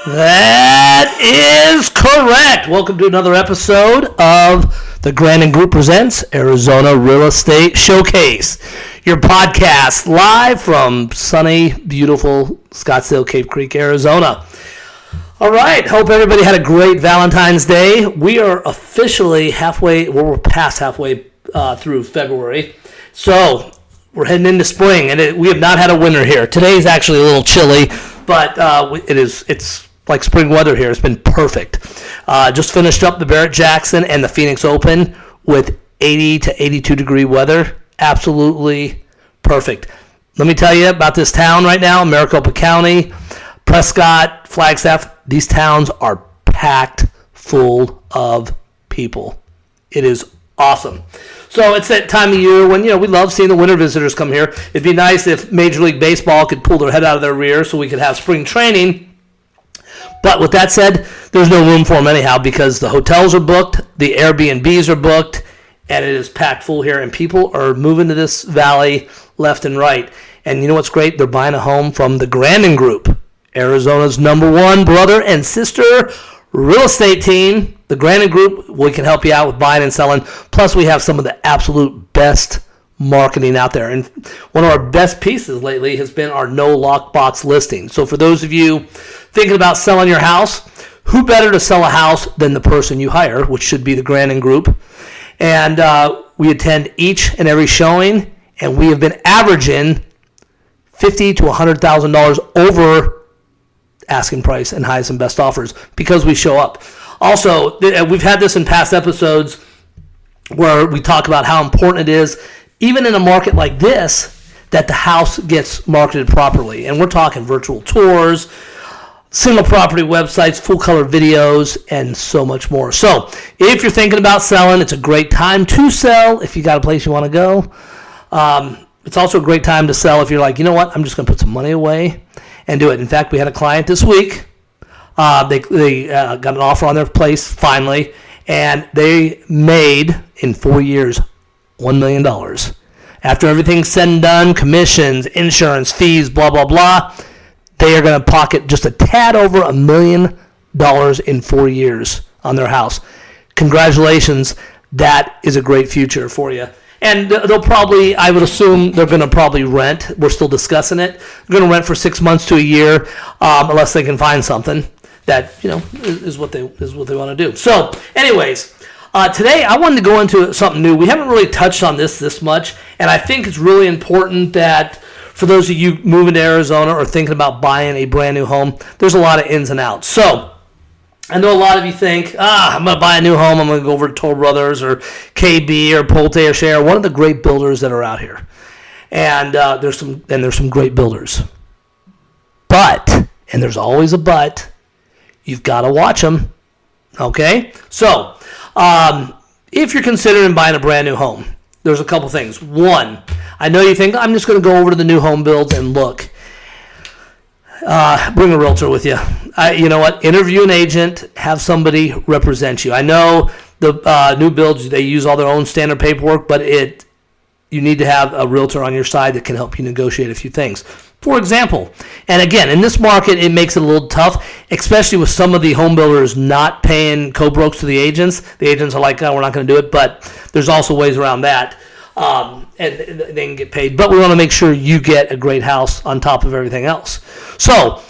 That is correct. Welcome to another episode of the GRANDON GROUP presents Arizona Real Estate Showcase, your podcast live from sunny, beautiful Scottsdale, Cave Creek, Arizona. All right. Hope everybody had a great Valentine's Day. We are officially we're past halfway through February. So we're heading into spring, and we have not had a winter here. Today's actually a little chilly, but it's like spring weather here. It's been perfect. Just finished up the Barrett-Jackson and the Phoenix Open with 80 to 82 degree weather. Absolutely perfect. Let me tell you about this town right now, Maricopa County, Prescott, Flagstaff. These towns are packed full of people. It is awesome. So it's that time of year when, we love seeing the winter visitors come here. It'd be nice if Major League Baseball could pull their head out of their rear so we could have spring training. But with that said, there's no room for them anyhow because the hotels are booked, the Airbnbs are booked, and it is packed full here. And people are moving to this valley left and right. And you know what's great? They're buying a home from the GRANDON GROUP, Arizona's #1 brother and sister real estate team. The GRANDON GROUP, we can help you out with buying and selling. Plus, we have some of the absolute best marketing out there. And one of our best pieces lately has been our no lockbox listing. So for those of you thinking about selling your house, who better to sell a house than the person you hire, which should be the GRANDON GROUP. And we attend each and every showing, and we have been averaging $50,000 to $100,000 over asking price and highest and best offers because we show up. Also, we've had this in past episodes where we talk about how important it is, even in a market like this, that the house gets marketed properly. And we're talking virtual tours, single property websites, full color videos, and so much more. So if you're thinking about selling, it's a great time to sell if you got a place you want to go. It's also a great time to sell if you're like, you know what, I'm just going to put some money away and do it. In fact, we had a client this week. They got an offer on their place finally, and they made in 4 years $1 million. After everything's said and done, commissions, insurance, fees, blah, blah, blah, they are going to pocket just a tad over $1 million in 4 years on their house. Congratulations. That is a great future for you. And they'll probably, I would assume they're going to probably rent. We're still discussing it. They're going to rent for 6 months to a year, unless they can find something that, is what they want to do. So, anyways, today I wanted to go into something new. We haven't really touched on this much, and I think it's really important that for those of you moving to Arizona or thinking about buying a brand new home, there's a lot of ins and outs. So, I know a lot of you think, I'm going to buy a new home. I'm going to go over to Toll Brothers or KB or Pulte or Share, one of the great builders that are out here. And there's some great builders. But, and there's always a but, you've got to watch them. Okay? So, if you're considering buying a brand new home, there's a couple things. One, I know you think, I'm just going to go over to the new home builds and look. Bring a realtor with you. You know what? Interview an agent. Have somebody represent you. I know the new builds, they use all their own standard paperwork, but you need to have a realtor on your side that can help you negotiate a few things. For example, and again, in this market, it makes it a little tough, especially with some of the home builders not paying co-brokes to the agents. The agents are like, we're not going to do it, but there's also ways around that. And they can get paid. But we want to make sure you get a great house on top of everything else. So,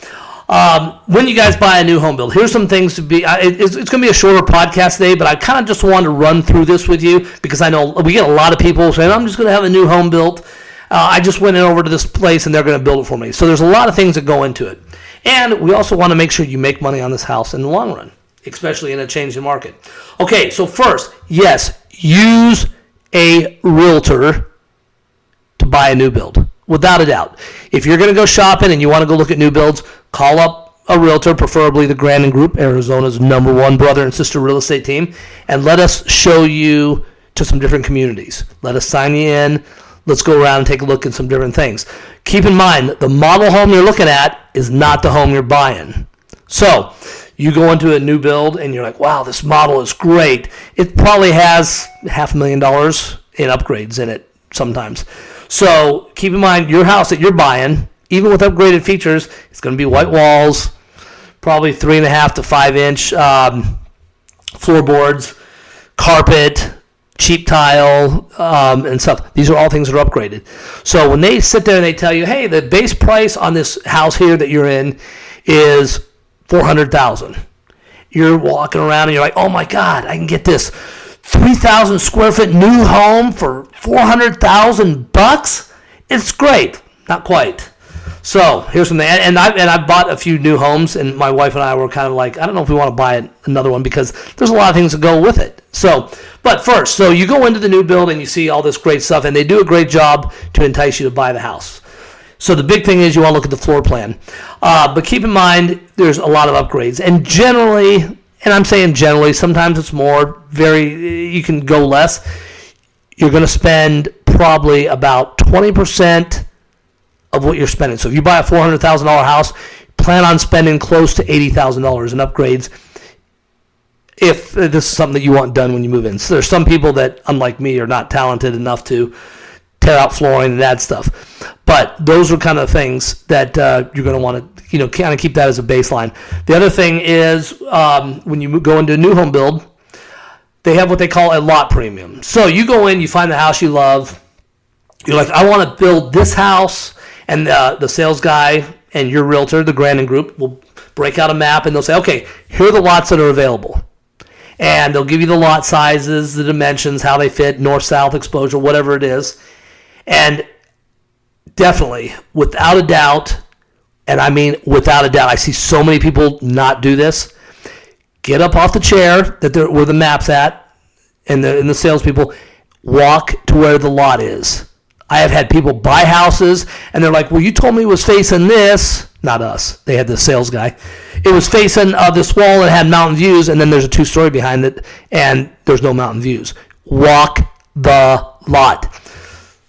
when you guys buy a new home build, here's some things to be. It's going to be a shorter podcast today, but I kind of just wanted to run through this with you because I know we get a lot of people saying, I'm just going to have a new home built. I just went over to this place and they're going to build it for me. So there's a lot of things that go into it. And we also want to make sure you make money on this house in the long run, especially in a changing market. Okay, so first, yes, use a realtor to buy a new build, without a doubt. If you're going to go shopping and you want to go look at new builds, call up a realtor, preferably the GRANDON GROUP, Arizona's #1 brother and sister real estate team, and let us show you to some different communities. Let us sign you in. Let's go around and take a look at some different things. Keep in mind, the model home you're looking at is not the home you're buying. So, you go into a new build and you're like, wow, this model is great. It probably has $500,000 in upgrades in it sometimes. So keep in mind, your house that you're buying, even with upgraded features, it's going to be white walls, probably 3.5 to 5 inch floorboards, carpet, cheap tile, and stuff. These are all things that are upgraded. So when they sit there and they tell you, hey, the base price on this house here that you're in is $400,000. You're walking around and you're like, oh my God, I can get this 3,000 square foot new home for $400,000. It's great. Not quite. So here's something, and I bought a few new homes, and my wife and I were kind of like, I don't know if we want to buy another one because there's a lot of things that go with it. So, but first, so you go into the new building, you see all this great stuff, and they do a great job to entice you to buy the house. So the big thing is you want to look at the floor plan. But keep in mind, there's a lot of upgrades. And generally, and I'm saying generally, sometimes it's more, you can go less. You're going to spend probably about 20% of what you're spending. So if you buy a $400,000 house, plan on spending close to $80,000 in upgrades if this is something that you want done when you move in. So there's some people that, unlike me, are not talented enough to tear out flooring and add stuff. But those are kind of things that you're going to want to, kind of keep that as a baseline. The other thing is when you go into a new home build, they have what they call a lot premium. So you go in, you find the house you love. You're like, I want to build this house, and the sales guy and your realtor, the Grandon Group, will break out a map, and they'll say, okay, here are the lots that are available. And they'll give you the lot sizes, the dimensions, how they fit, north-south exposure, whatever it is. And definitely, without a doubt, and I mean without a doubt, I see so many people not do this. Get up off the chair where the map's at, and the salespeople walk to where the lot is. I have had people buy houses, and they're like, well, you told me it was facing this. Not us. They had the sales guy. It was facing this wall and had mountain views, and then there's a 2-story behind it, and there's no mountain views. Walk the lot.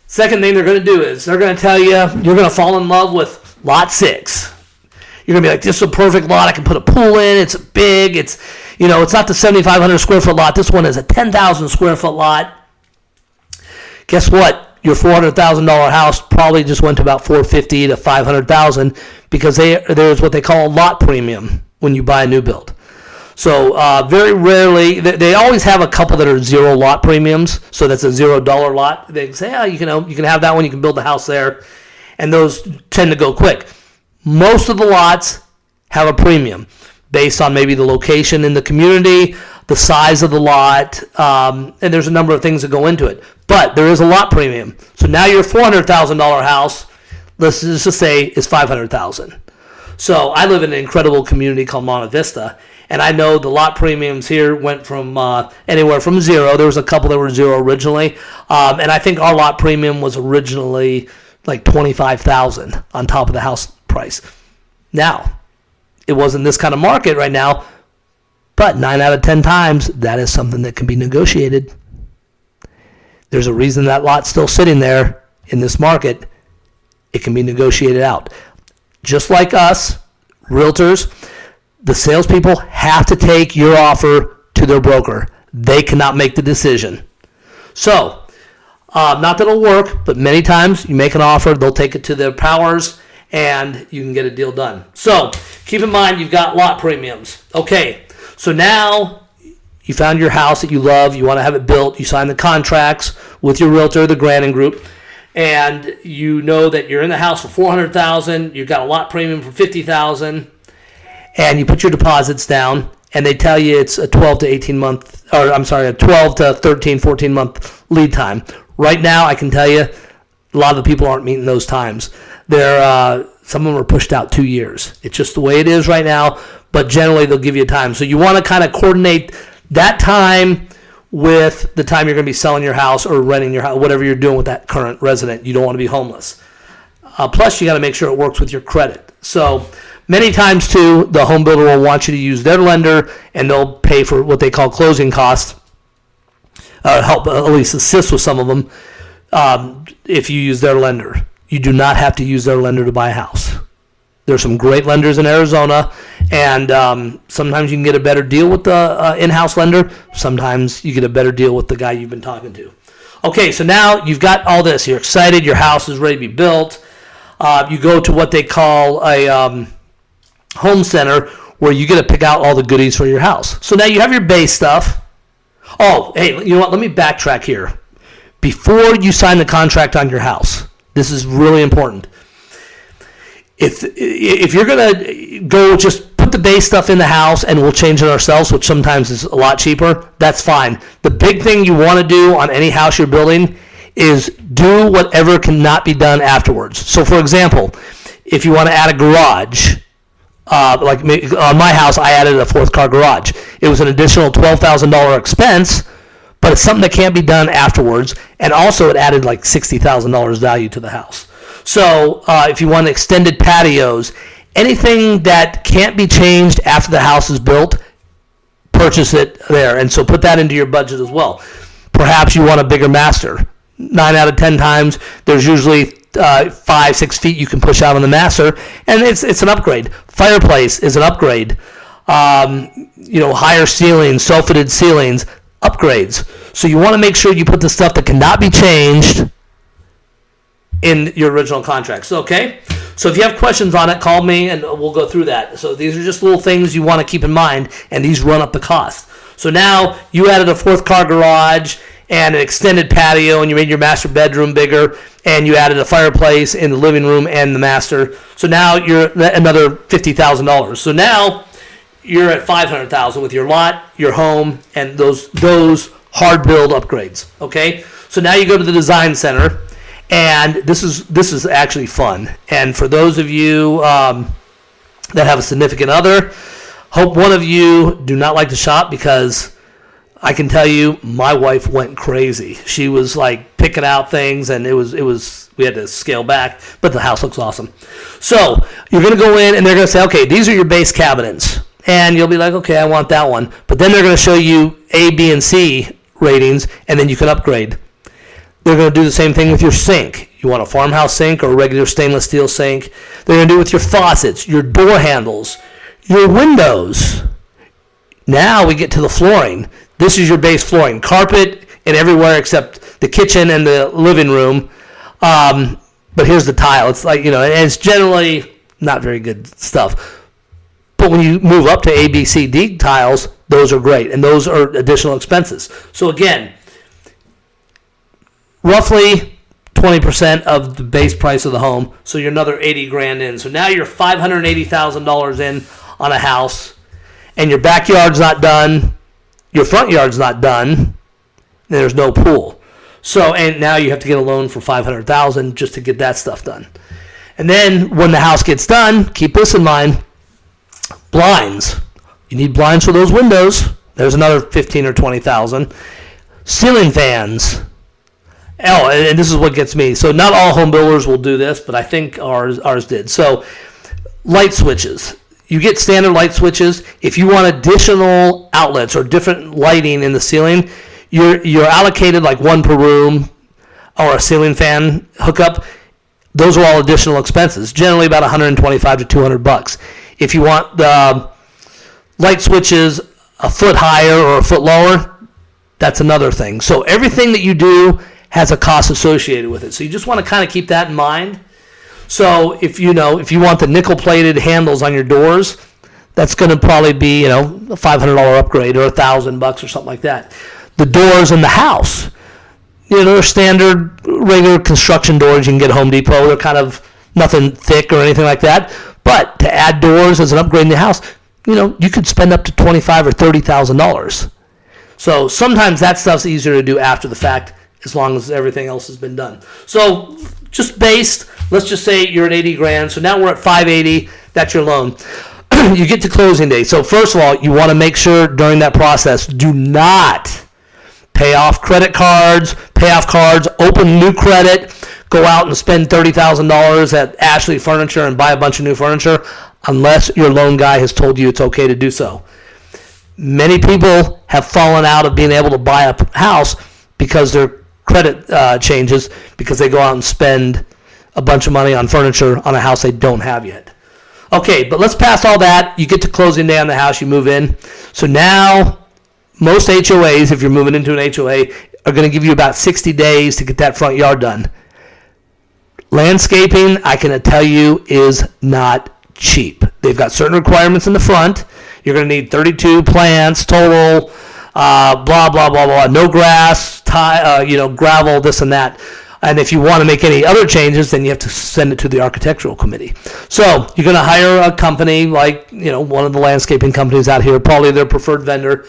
Second thing they're going to do is they're going to tell you you're going to fall in love with lot 6. You're going to be like, this is a perfect lot. I can put a pool in. It's big. It's not the 7,500 square foot lot. This one is a 10,000 square foot lot. Guess what? Your $400,000 house probably just went to about $450,000 to $500,000 because there's what they call a lot premium when you buy a new build. So very rarely, they always have a couple that are zero lot premiums. So that's a $0 lot. They say, you can have that one. You can build the house there, and those tend to go quick. Most of the lots have a premium based on maybe the location in the community, the size of the lot, and there's a number of things that go into it. But there is a lot premium. So now your $400,000 house, let's just say, is $500,000. So I live in an incredible community called Monte Vista, and I know the lot premiums here went from anywhere from zero. There was a couple that were zero originally, and I think our lot premium was originally like $25,000 on top of the house price. Now, it wasn't this kind of market right now, but 9 out of 10 times, that is something that can be negotiated. There's a reason that lot's still sitting there in this market. It can be negotiated out. Just like us, realtors, the salespeople have to take your offer to their broker. They cannot make the decision. So, not that it'll work, but many times you make an offer, they'll take it to their powers, and you can get a deal done. So, keep in mind you've got lot premiums. Okay, so now you found your house that you love, you want to have it built, you sign the contracts with your realtor, the Grandon Group, and you know that you're in the house for $400,000, you've got a lot premium for $50,000, and you put your deposits down, and they tell you it's a 12 to 13, 14 month lead time. Right now, I can tell you, a lot of the people aren't meeting those times. Some of them are pushed out 2 years. It's just the way it is right now, but generally they'll give you time. So you want to kind of coordinate that time with the time you're going to be selling your house or renting your house, whatever you're doing with that current resident. You don't want to be homeless. Plus, you got to make sure it works with your credit. So many times, too, the home builder will want you to use their lender, and they'll pay for what they call closing costs, help at least assist with some of them if you use their lender. You do not have to use their lender to buy a house. There's some great lenders in Arizona, and sometimes you can get a better deal with the in-house lender. Sometimes you get a better deal with the guy you've been talking to. Okay, so now you've got all this. You're excited. Your house is ready to be built. You go to what they call a home center where you get to pick out all the goodies for your house. So now you have your base stuff. Oh, hey, you know what? Let me backtrack here. Before you sign the contract on your house, this is really important. If you're going to go just put the base stuff in the house and we'll change it ourselves, which sometimes is a lot cheaper, that's fine. The big thing you want to do on any house you're building is do whatever cannot be done afterwards. So, for example, if you want to add a garage, like on my house, I added a 4th car garage. It was an additional $12,000 expense, but it's something that can't be done afterwards. And also it added like $60,000 value to the house. So if you want extended patios, anything that can't be changed after the house is built, purchase it there. And so put that into your budget as well. Perhaps you want a bigger master. 9 out of 10 times, there's usually 5-6 feet you can push out on the master, and it's an upgrade. Fireplace is an upgrade. Higher ceilings, soffitted ceilings, upgrades. So you want to make sure you put the stuff that cannot be changed in your original contracts. Okay? So if you have questions on it, call me and we'll go through that. So these are just little things you want to keep in mind, and these run up the cost. So now you added a 4th car garage and an extended patio, and you made your master bedroom bigger, and you added a fireplace in the living room and the master. So now you're another $50,000. So now you're at $500,000 with your lot, your home, and those hard build upgrades. Okay. So now you go to the design center, and this is actually fun. And for those of you that have a significant other, hope one of you do not like to shop, because I can tell you, my wife went crazy. She was like picking out things, and it was we had to scale back, but the house looks awesome. So you're going to go in, and they're going to say, okay, these are your base cabinets. And you'll be like, okay, I want that one. But then they're going to show you A, B, and C ratings, and then you can upgrade. They're going to do the same thing with your sink. You want a farmhouse sink or a regular stainless steel sink. They're going to do it with your faucets, your door handles, your windows. Now we get to the flooring. This is your base flooring. Carpet and everywhere except the kitchen and the living room. But here's the tile. It's like, and it's generally not very good stuff. But when you move up to A, B, C, D tiles, those are great. And those are additional expenses. So again, roughly 20% of the base price of the home. So you're another $80,000 in. So now you're $580,000 in on a house, and your backyard's not done. Your front yard's not done. There's no pool. So, and now you have to get a loan for $500,000 just to get that stuff done. And then when the house gets done, keep this in mind: blinds. You need blinds for those windows. There's another $15,000 or $20,000. Ceiling fans. Oh, and this is what gets me. So not all home builders will do this, but I think ours did. So light switches. You get standard light switches. If you want additional outlets or different lighting in the ceiling, you're allocated like one per room or a ceiling fan hookup. Those are all additional expenses, generally about $125 to $200. If you want the light switches a foot higher or a foot lower, that's another thing. So everything that you do has a cost associated with it. So you just want to kind of keep that in mind. So if you want the nickel-plated handles on your doors, that's going to probably be, a $500 upgrade or $1,000 or something like that. The doors in the house, they're standard, regular construction doors you can get at Home Depot. They're kind of nothing thick or anything like that. But to add doors as an upgrade in the house, you could spend up to $25,000 or $30,000. So sometimes that stuff's easier to do after the fact, as long as everything else has been done. So just based, let's just say you're at $80,000. So now we're at $580,000. That's your loan. You get to closing day. So first of all, you want to make sure during that process, do not pay off credit cards, pay off cards, open new credit, go out and spend $30,000 at Ashley Furniture and buy a bunch of new furniture, unless your loan guy has told you it's okay to do so. Many people have fallen out of being able to buy a house because their credit changes, because they go out and spend a bunch of money on furniture on a house they don't have yet. Okay, but let's pass all that. You get to closing day on the house, you move in. So now most HOAs, if you're moving into an HOA, are going to give you about 60 days to get that front yard done. Landscaping, I can tell you, is not cheap. They've got certain requirements in the front. You're going to need 32 plants total, blah, blah, blah, blah. No grass, gravel, this and that. And if you want to make any other changes, then you have to send it to the architectural committee. So you're going to hire a company like, one of the landscaping companies out here, probably their preferred vendor.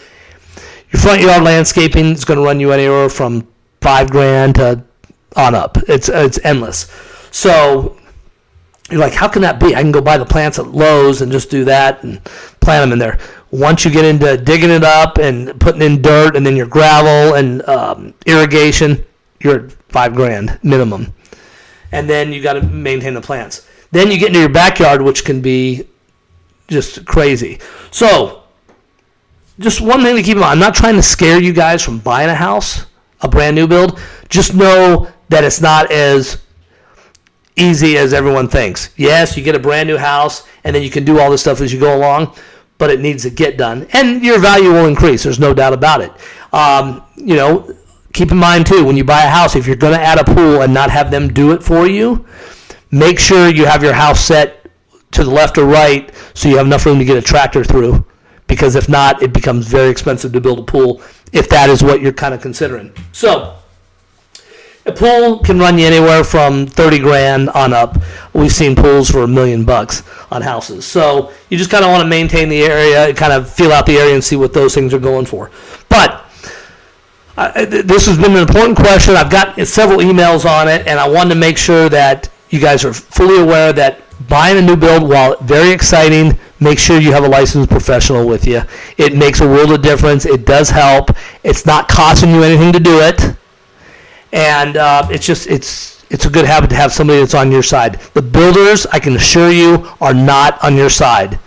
Your front yard landscaping is going to run you anywhere from $5,000 to on up. It's endless. So you're like, how can that be? I can go buy the plants at Lowe's and just do that and plant them in there. Once you get into digging it up and putting in dirt and then your gravel and irrigation, you're at $5,000 minimum. And then you got to maintain the plants. Then you get into your backyard, which can be just crazy. So just one thing to keep in mind, I'm not trying to scare you guys from buying a house, a brand new build. Just know that it's not as easy as everyone thinks. Yes, you get a brand new house and then you can do all this stuff as you go along, but it needs to get done. And your value will increase. There's no doubt about it. Keep in mind, too, when you buy a house, if you're going to add a pool and not have them do it for you, make sure you have your house set to the left or right so you have enough room to get a tractor through. Because if not, it becomes very expensive to build a pool if that is what you're kind of considering. So a pool can run you anywhere from $30,000 on up. We've seen pools for $1 million on houses. So you just kind of want to maintain the area, kind of feel out the area and see what those things are going for. But this has been an important question. I've got several emails on it, and I wanted to make sure that you guys are fully aware that buying a new build, while very exciting, make sure you have a licensed professional with you. It makes a world of difference. It does help. It's not costing you anything to do it. And it's a good habit to have somebody that's on your side. The builders, I can assure you, are not on your side.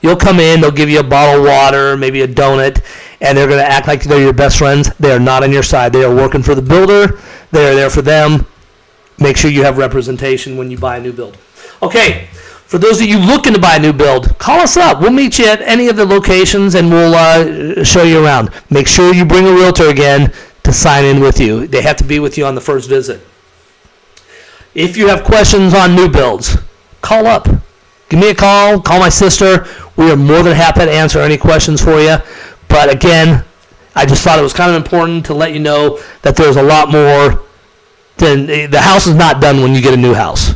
You'll come in, they'll give you a bottle of water, maybe a donut, and they're going to act like they're your best friends. They are not on your side. They are working for the builder. They are there for them. Make sure you have representation when you buy a new build. Okay, for those of you looking to buy a new build, call us up. We'll meet you at any of the locations, and we'll show you around. Make sure you bring a realtor again to sign in with you. They have to be with you on the first visit. If you have questions on new builds, call up. Give me a call. Call my sister. We are more than happy to answer any questions for you. But again, I just thought it was kind of important to let you know that there's a lot more than the house is not done when you get a new house.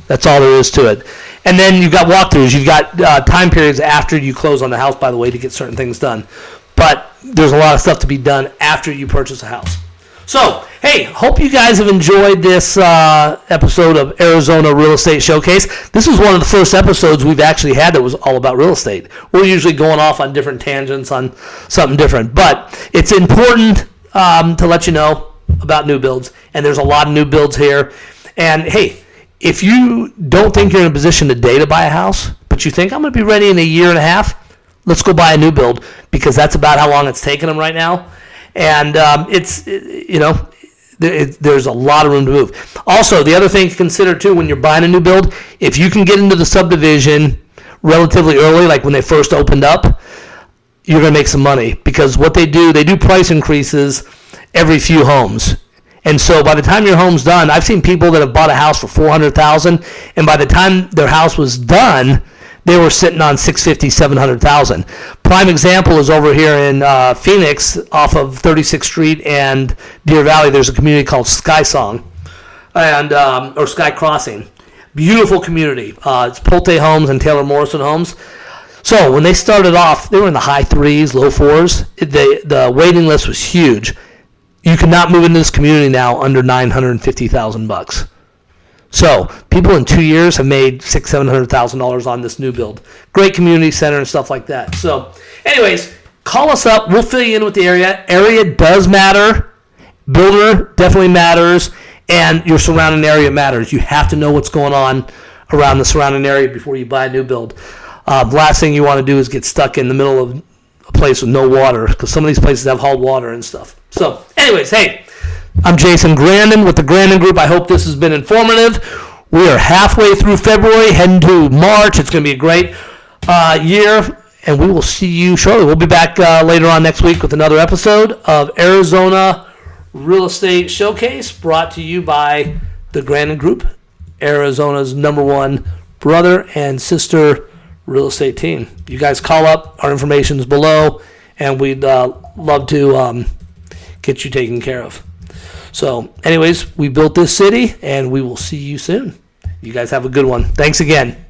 That's all there is to it. And then you've got walkthroughs. You've got time periods after you close on the house, by the way, to get certain things done. But there's a lot of stuff to be done after you purchase a house. So, hey, hope you guys have enjoyed this episode of Arizona Real Estate Showcase. This is one of the first episodes we've actually had that was all about real estate. We're usually going off on different tangents on something different. But it's important to let you know about new builds. And there's a lot of new builds here. And, hey, if you don't think you're in a position today to buy a house, but you think I'm going to be ready in a year and a half, let's go buy a new build, because that's about how long it's taking them right now. And there's a lot of room to move. Also, the other thing to consider, too, when you're buying a new build, if you can get into the subdivision relatively early, like when they first opened up, you're going to make some money. Because what they do price increases every few homes. And so by the time your home's done, I've seen people that have bought a house for $400,000, and by the time their house was done, they were sitting on $650,000, $700,000. Prime example is over here in Phoenix, off of 36th Street and Deer Valley. There's a community called Sky Song, or Sky Crossing. Beautiful community. It's Pulte Homes and Taylor Morrison Homes. So when they started off, they were in the high 3s, low 4s. The waiting list was huge. You cannot move into this community now under $950,000. So people in 2 years have made $600,000-$700,000 on this new build. Great community center and stuff like that. So anyways, call us up. We'll fill you in with the area. Area does matter. Builder definitely matters. And your surrounding area matters. You have to know what's going on around the surrounding area before you buy a new build. The last thing you want to do is get stuck in the middle of a place with no water, because some of these places have hauled water and stuff. So anyways, hey, I'm Jason Grandon with the Grandon Group. I hope this has been informative. We are halfway through February, heading to March. It's going to be a great year, and we will see you shortly. We'll be back later on next week with another episode of Arizona Real Estate Showcase, brought to you by the Grandon Group, Arizona's #1 brother and sister real estate team. You guys call up. Our information is below, and we'd love to get you taken care of. So, anyways, we built this city, and we will see you soon. You guys have a good one. Thanks again.